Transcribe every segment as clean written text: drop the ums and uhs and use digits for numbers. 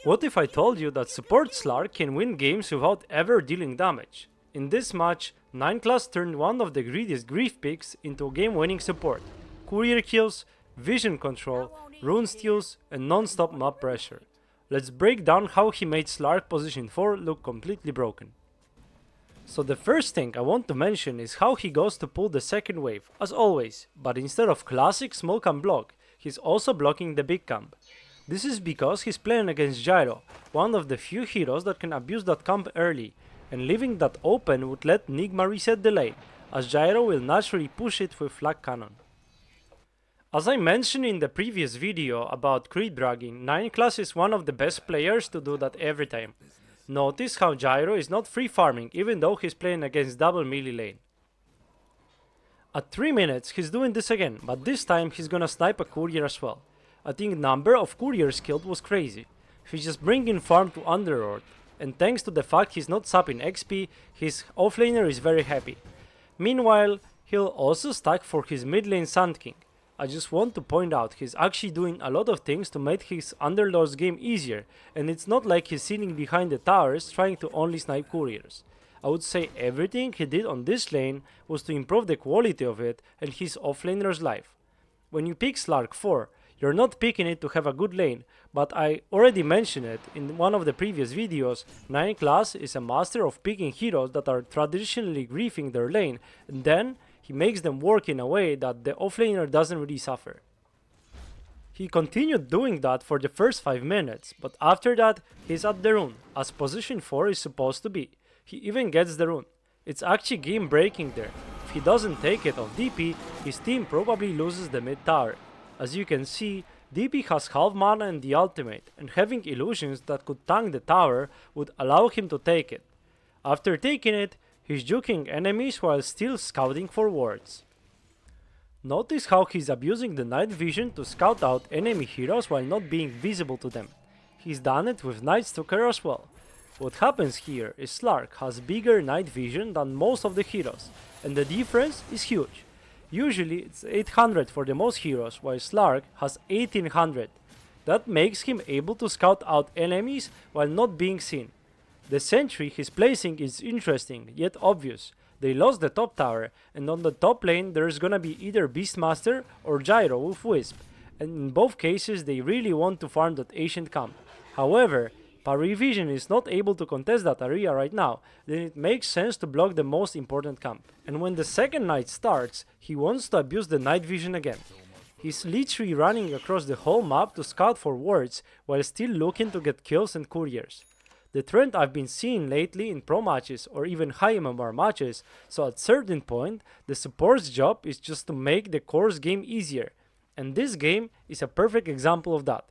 What if I told you that support Slark can win games without ever dealing damage? In this match, 9Class turned one of the greediest grief picks into a game-winning support. Courier kills, vision control, rune steals, and non-stop mob pressure. Let's break down how he made Slark position 4 look completely broken. So the first thing I want to mention is how he goes to pull the second wave, as always, but instead of classic smoke and block, he's also blocking the big camp. This is because he's playing against Gyro, one of the few heroes that can abuse that camp early, and leaving that open would let Nigma reset the lane, as Gyro will naturally push it with flag cannon. As I mentioned in the previous video about creep dragging, 9Class is one of the best players to do that every time. Notice how Gyro is not free farming even though he's playing against double melee lane. At 3 minutes he's doing this again, but this time he's gonna snipe a courier as well. I think number of couriers killed was crazy. He's just bringing farm to Underlord, and thanks to the fact he's not sapping XP, his offlaner is very happy. Meanwhile, he'll also stack for his mid lane Sand King. I just want to point out he's actually doing a lot of things to make his Underlord's game easier, and it's not like he's sitting behind the towers trying to only snipe couriers. I would say everything he did on this lane was to improve the quality of it and his offlaner's life. When you pick Slark 4, you're not picking it to have a good lane, but I already mentioned it in one of the previous videos. 9Class is a master of picking heroes that are traditionally griefing their lane, and then he makes them work in a way that the offlaner doesn't really suffer. He continued doing that for the first 5 minutes, but after that he's at the rune, as position 4 is supposed to be. He even gets the rune. It's actually game breaking there. If he doesn't take it off DP, his team probably loses the mid tower. As you can see, DP has half mana and the ultimate, and having illusions that could tank the tower would allow him to take it. After taking it, he's juking enemies while still scouting for wards. Notice how he's abusing the night vision to scout out enemy heroes while not being visible to them. He's done it with Night Stalker as well. What happens here is Slark has bigger night vision than most of the heroes, and the difference is huge. Usually it's 800 for the most heroes, while Slark has 1800. That makes him able to scout out enemies while not being seen. The sentry he's placing is interesting, yet obvious. They lost the top tower, and on the top lane there's gonna be either Beastmaster or Gyro with Wisp, and in both cases they really want to farm that ancient camp. However, Parivision is not able to contest that area right now, then it makes sense to block the most important camp. And when the second night starts, he wants to abuse the night vision again. He's literally running across the whole map to scout for wards while still looking to get kills and couriers. The trend I've been seeing lately in pro matches or even high MMR matches, so at certain point the support's job is just to make the core's game easier, and this game is a perfect example of that.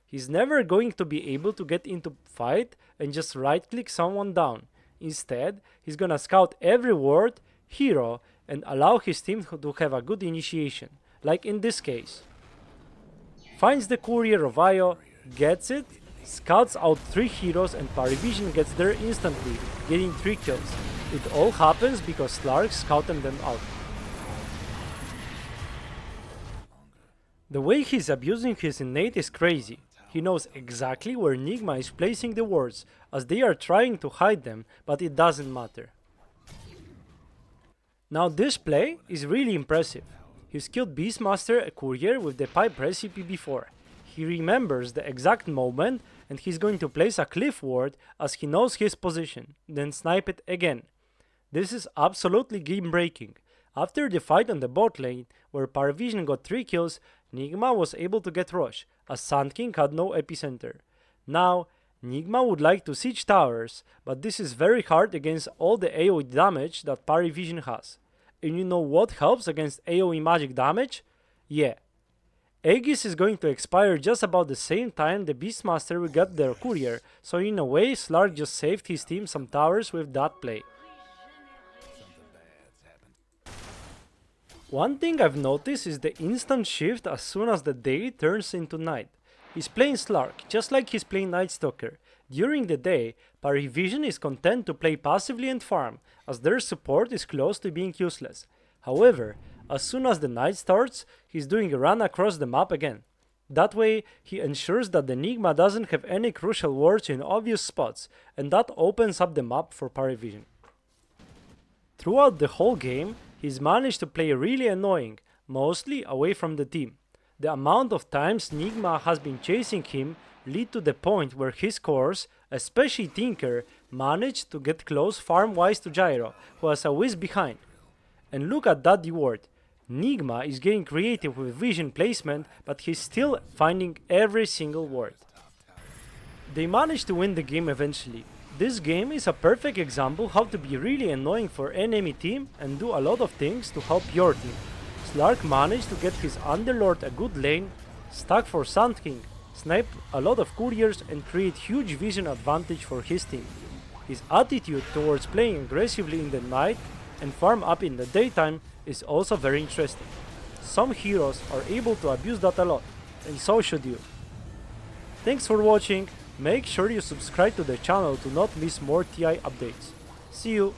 He's never going to be able to get into fight and just right click someone down. Instead, he's gonna scout every ward, hero, and allow his team to have a good initiation, like in this case. Finds the courier of Io, gets it, scouts out 3 heroes, and Parivision gets there instantly, getting 3 kills. It all happens because Slark scouted them out. The way he's abusing his innate is crazy. He knows exactly where Nigma is placing the wards, as they are trying to hide them, but it doesn't matter. Now this play is really impressive. He's killed Beastmaster, a courier, with the pipe recipe before. He remembers the exact moment and he's going to place a cliff ward as he knows his position, then snipe it again. This is absolutely game breaking. After the fight on the bot lane, where Parivision got 3 kills, Nigma was able to get Rush, as Sand King had no epicenter. Now, Nigma would like to siege towers, but this is very hard against all the AoE damage that Parivision has. And you know what helps against AoE magic damage? Yeah. Aegis is going to expire just about the same time the Beastmaster will get their courier, so in a way Slark just saved his team some towers with that play. One thing I've noticed is the instant shift as soon as the day turns into night. He's playing Slark, just like he's playing Night Stalker. During the day, Parivision is content to play passively and farm, as their support is close to being useless. However, as soon as the night starts, he's doing a run across the map again. That way, he ensures that the Nigma doesn't have any crucial wards in obvious spots, and that opens up the map for parry vision. Throughout the whole game, he's managed to play really annoying, mostly away from the team. The amount of times Nigma has been chasing him lead to the point where his cores, especially Tinker, managed to get close farm-wise to Gyro, who has a whiz behind. And look at that reward. Nigma is getting creative with vision placement, but he's still finding every single ward. They managed to win the game eventually. This game is a perfect example how to be really annoying for enemy team and do a lot of things to help your team. Slark managed to get his Underlord a good lane, stack for Sand King, snipe a lot of couriers and create huge vision advantage for his team. His attitude towards playing aggressively in the night and farm up in the daytime is also very interesting. Some heroes are able to abuse that a lot, and so should you. Thanks for watching, make sure you subscribe to the channel to not miss more TI updates. See you!